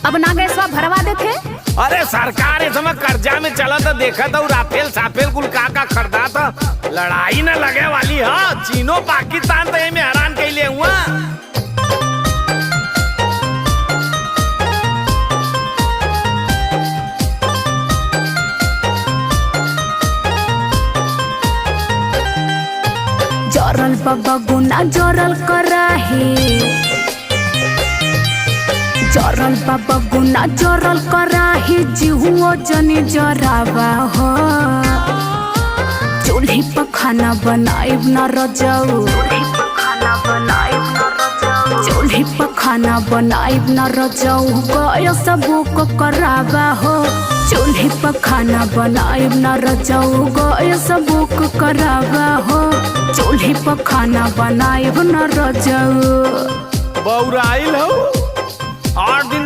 अब ना गैसवा भरवा देथे। अरे सरकार इस समय कर्जा में चला था, देखा था राफेल साफेल कुल का खरीदा था। लड़ाई न लगे वाली है, चीनो पाकिस्तान तो में हैरान कैले हुआ। जरल बाबा गुना जरल कराही, जरल बाबा गुना जरल कराही, जिहुओ जनी जरावा हो। चूल्ही पर खाना बनाइब न रजाऊ, चूल्ही पर खाना बनाइब न रजाऊ, गैस बुक करावा हो। चूल्ही पर खाना बनाइब न रजाऊ, गैस बुक करावा हो। चूल्ही पर खाना बनाइब न रजाऊ। बौराइल हो 8 दिन